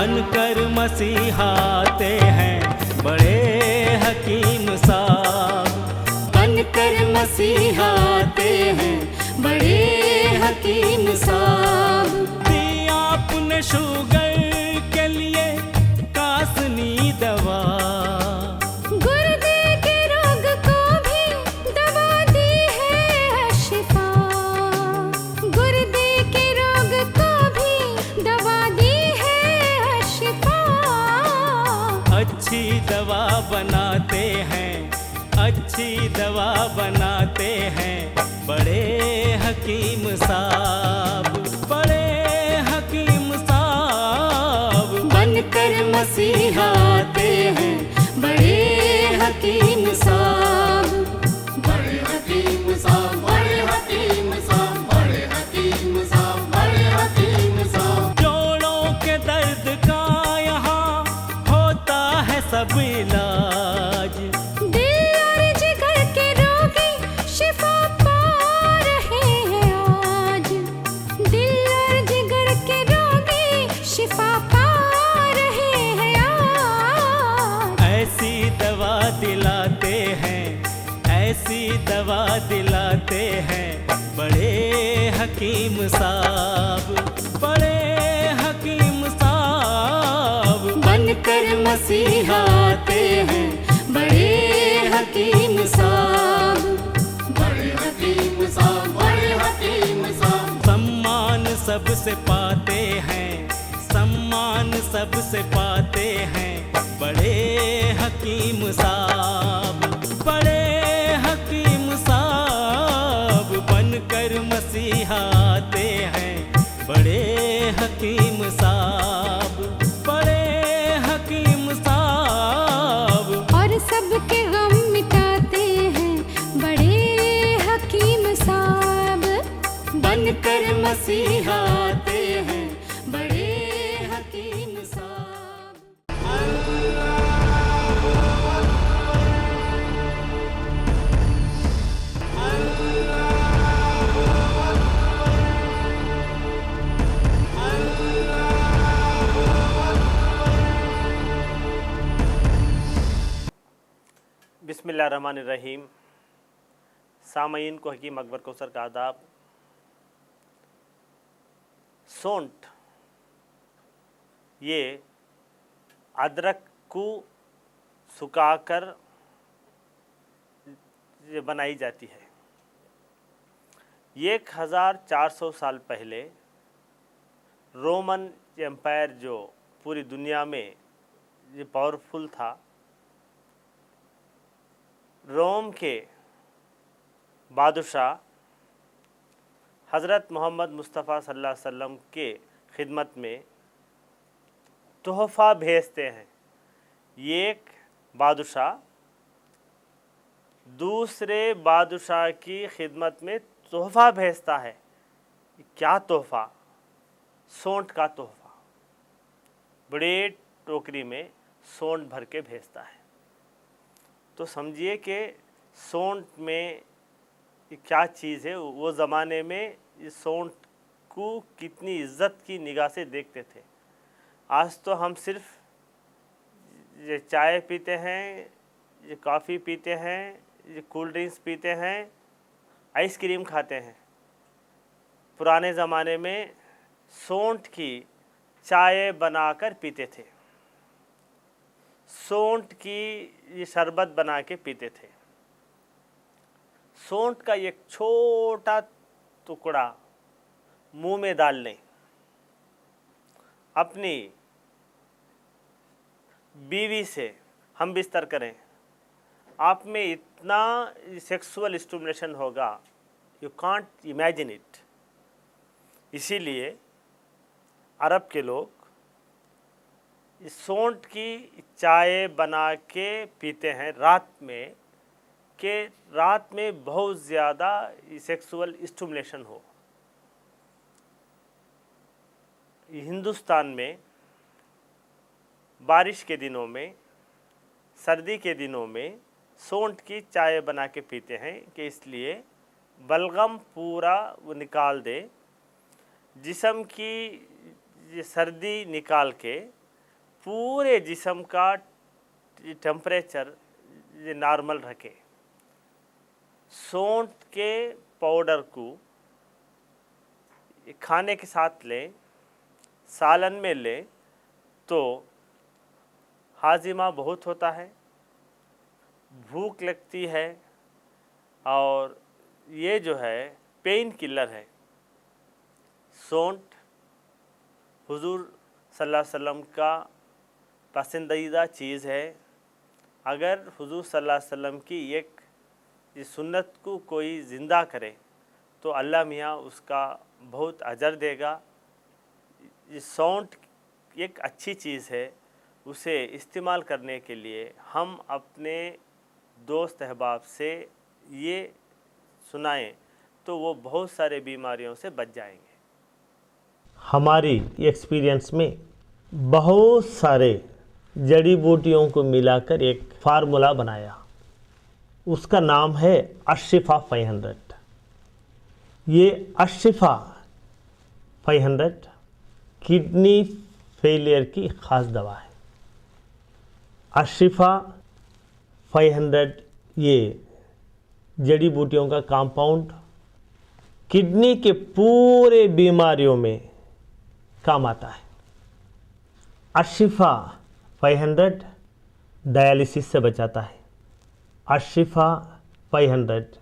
बनकर मसीहाते हैं बड़े हकीम साहब। बनकर मसीहाते हैं बड़े हकीम साहब। दिया आपने शुगर के लिए कासनी दवा, गुर्दे के रोग को भी दवा दी है शिफा। गुर्दे के रोग को भी दवा दी है शिफा। अच्छी दवा बनाते हैं, अच्छी दवा बनाते हैं बड़े हकीम साहब, बड़े हकीम साहब। बनकर मसीहाते हैं बड़े हकीम साहब। बड़े हकीम साहब, बड़े हकीम साहब, बड़े हकीम साहब, बड़े हकीम साहब। जोड़ों के दर्द का यहाँ होता है सब इलाज, दिल और जिगर के रोगी शिफा पा रहे हैं आज। दिल और जिगर के रोगी शिफा पा रहे हैं आज। ऐसी दवा दिलाते हैं, ऐसी दवा दिलाते हैं बड़े हकीम साहब, बड़े हकीम साहब। बनकर मसीहाते हैं बड़े हकीम साहब। बड़े हकीम साहब, बड़े हकीम साहब। सम्मान सबसे पाते हैं, सम्मान सबसे पाते हैं बड़े हकीम साहब, बड़े हकीम साहब। बनकर मसीहाते हैं बड़े हकीम साहब, बड़े हकीम साहब। और सबके गम मिटाते हैं बड़े हकीम साहब। बनकर मसीहाते हैं बड़े हकीम साहब। बिस्मिल्लाहिर्रहमानिर्रहीम। सामईन को हकीम अकबर कौसर का आदाब। सोंठ ये अदरक को सुखाकर ये बनाई जाती है। 1400 साल पहले रोमन एम्पायर जो पूरी दुनिया में ये पावरफुल था, रोम के बादशाह हज़रत मोहम्मद मुस्तफ़ा सल्लल्लाहु अलैहि वसल्लम के खिदमत में तोहफ़ा भेजते हैं। एक बादशाह दूसरे बादशाह की खिदमत में तोहफ़ा भेजता है। क्या तोहफ़ा? सोंठ का तोहफ़ा। बड़े टोकरी में सोंठ भर के भेजता है। तो समझिए कि सोंठ में क्या चीज़ है। वो ज़माने में इस सोंठ को कितनी इज़्ज़त की निगाह से देखते थे। आज तो हम सिर्फ ये चाय पीते हैं, ये कॉफ़ी पीते हैं, ये कोल्ड ड्रिंक्स पीते हैं, आइसक्रीम खाते हैं। पुराने ज़माने में सोंठ की चाय बनाकर पीते थे, सोंठ की ये शरबत बना के पीते थे। सोंठ का एक छोटा टुकड़ा मुंह में डाल लें, अपनी बीवी से हम बिस्तर करें, आप में इतना सेक्सुअल स्टिमुलेशन होगा, यू कांट इमेजिन इट। इसीलिए अरब के लोग इस सोंठ की चाय बना के पीते हैं रात में, कि रात में बहुत ज़्यादा सेक्सुअल स्टिमुलेशन हो। हिंदुस्तान में बारिश के दिनों में, सर्दी के दिनों में सोंठ की चाय बना के पीते हैं कि इसलिए बलगम पूरा वो निकाल दे, जिस्म की ये सर्दी निकाल के पूरे जिस्म का टेम्परेचर नॉर्मल रखे। सौंठ के पाउडर को खाने के साथ लें, सालन में लें तो हाजिमा बहुत होता है, भूख लगती है और ये जो है पेन किलर है। सौंठ हुजूर सल्लल्लाहु अलैहि वसल्लम का पसंदीदा चीज़ है। अगर हुजूर सल्लल्लाहु अलैहि वसल्लम की एक इस सुन्नत को कोई ज़िंदा करे तो अल्लाह मियाँ उसका बहुत अजर देगा। ये सौंठ एक अच्छी चीज़ है, उसे इस्तेमाल करने के लिए हम अपने दोस्त अहबाब से ये सुनाएं तो वो बहुत सारे बीमारियों से बच जाएंगे। हमारी एक्सपीरियंस में बहुत सारे जड़ी बूटियों को मिलाकर एक फार्मूला बनाया, उसका नाम है अशिफा 500। ये अशिफा 500 किडनी फेलियर की ख़ास दवा है। अशिफा 500 ये जड़ी बूटियों का कंपाउंड किडनी के पूरे बीमारियों में काम आता है। अशिफा 500 डायलिसिस से बचाता है। अशिफा 500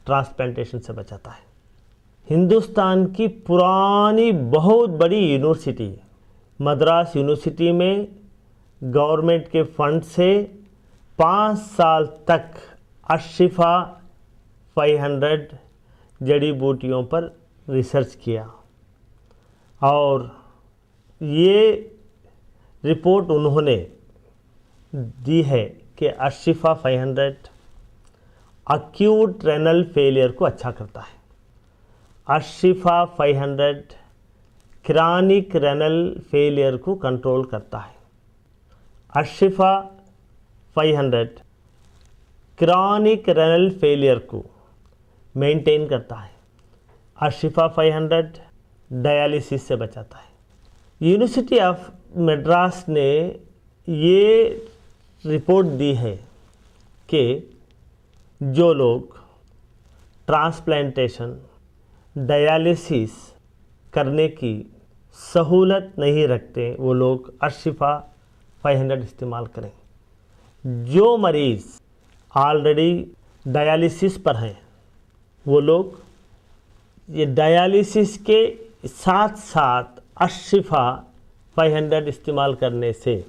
ट्रांसप्लांटेशन से बचाता है। हिंदुस्तान की पुरानी बहुत बड़ी यूनिवर्सिटी मद्रास यूनिवर्सिटी में गवर्नमेंट के फंड से 5 साल तक अशिफा 500 जड़ी बूटियों पर रिसर्च किया और ये रिपोर्ट उन्होंने दी है कि अशिफा 500 अक्यूट रेनल फेलियर को अच्छा करता है। अशिफा 500 क्रॉनिक रेनल फेलियर को कंट्रोल करता है। अशिफा 500 क्रॉनिक रेनल फेलियर को मेंटेन करता है। अशिफा 500 डायलिसिस से बचाता है। यूनिवर्सिटी ऑफ मद्रास ने ये रिपोर्ट दी है कि जो लोग ट्रांसप्लांटेशन डायलिसिस करने की सहूलत नहीं रखते वो लोग अशिफा 500 इस्तेमाल करें। जो मरीज़ ऑलरेडी डायलिसिस पर हैं वो लोग ये डायलिसिस के साथ साथ अशिफा 500 इस्तेमाल करने से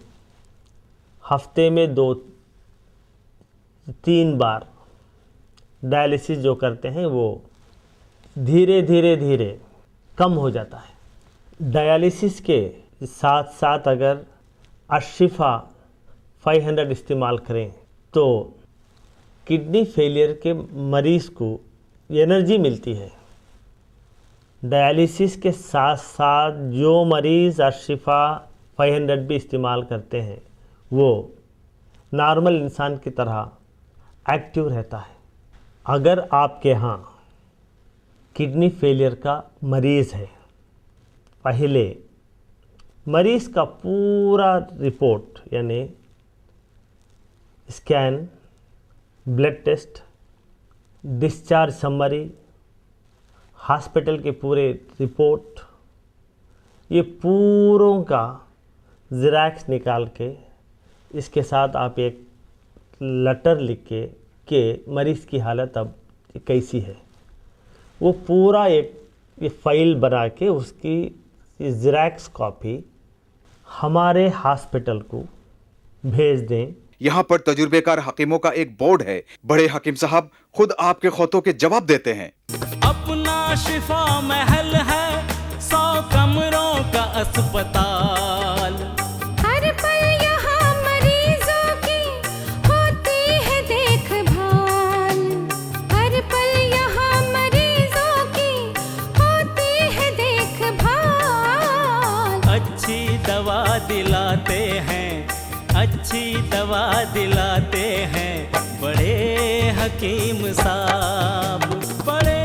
हफ्ते में 2-3 बार डायलिसिस जो करते हैं वो धीरे धीरे कम हो जाता है। डायलिसिस के साथ साथ अगर अशिफा 500 इस्तेमाल करें तो किडनी फेलियर के मरीज़ को एनर्जी मिलती है। डायलिसिस के साथ साथ जो मरीज़ अशिफा 500 भी इस्तेमाल करते हैं वो नॉर्मल इंसान की तरह एक्टिव रहता है। अगर आपके यहाँ किडनी फेलियर का मरीज़ है, पहले मरीज़ का पूरा रिपोर्ट यानी scan, blood test, discharge summary, hospital के पूरे रिपोर्ट, ये पूरों का ज़ेरॉक्स निकाल के इसके साथ आप एक लेटर लिख के मरीज़ की हालत अब कैसी है वो पूरा एक ये फाइल बना के उसकी ज़ेरॉक्स कॉपी हमारे हॉस्पिटल को भेज दें। यहाँ पर तजुर्बेकार हकीमों का एक बोर्ड है। बड़े हकीम साहब खुद आपके खौतों के जवाब देते हैं। अपना शिफा महल है 100 कमरों का अस्पताल। हर पल यहाँ मरीजों की होती है देखभाल। हर पल यहाँ मरीजों की होती है देखभाल। अच्छी दवा दिलाते हैं, अच्छी दवा दिलाते हैं बड़े हकीम साहब, बड़े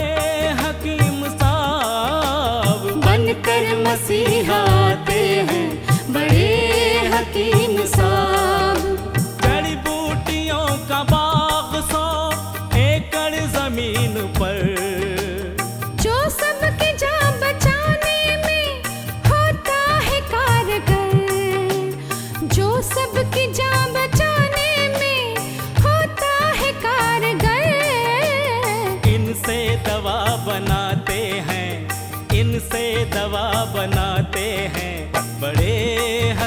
हकीम साहब बनकर मसीहा आते हैं बड़े हकीम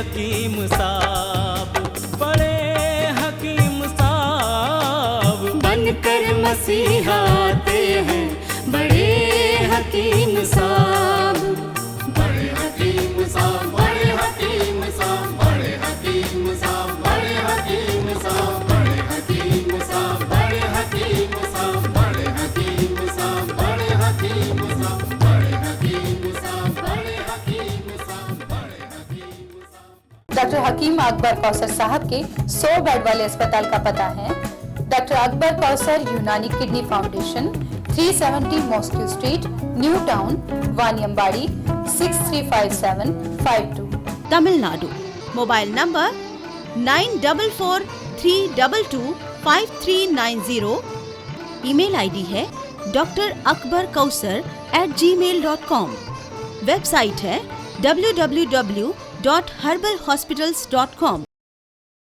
हकीम साहब, बड़े हकीम साहब। बनकर मसीहा आते हैं बड़े हकीम साहब। बड़े हकीम साहब, बड़े हकीम साहब, बड़े हकीम साहब, बड़े हकीम साहब, बड़े हकीम साहब, बड़े हकीम साहब, बड़े हकीम साहब, बड़े हकीम साहब, बड़े हकीम साहब, बड़े हकीम साहब, बड़े हकीम साहब। डॉक्टर हकीम अकबर कौसर साहब के 100 बेड वाले अस्पताल का पता है डॉक्टर अकबर कौसर यूनानी kidney foundation, 370 mosque street, new town, वानियम्बाड़ी, 635752, Tamil Nadu. Mobile number 9443225390। Email ID है drakbarkausar@gmail.com। वेबसाइट है www.herbalhospitals.com।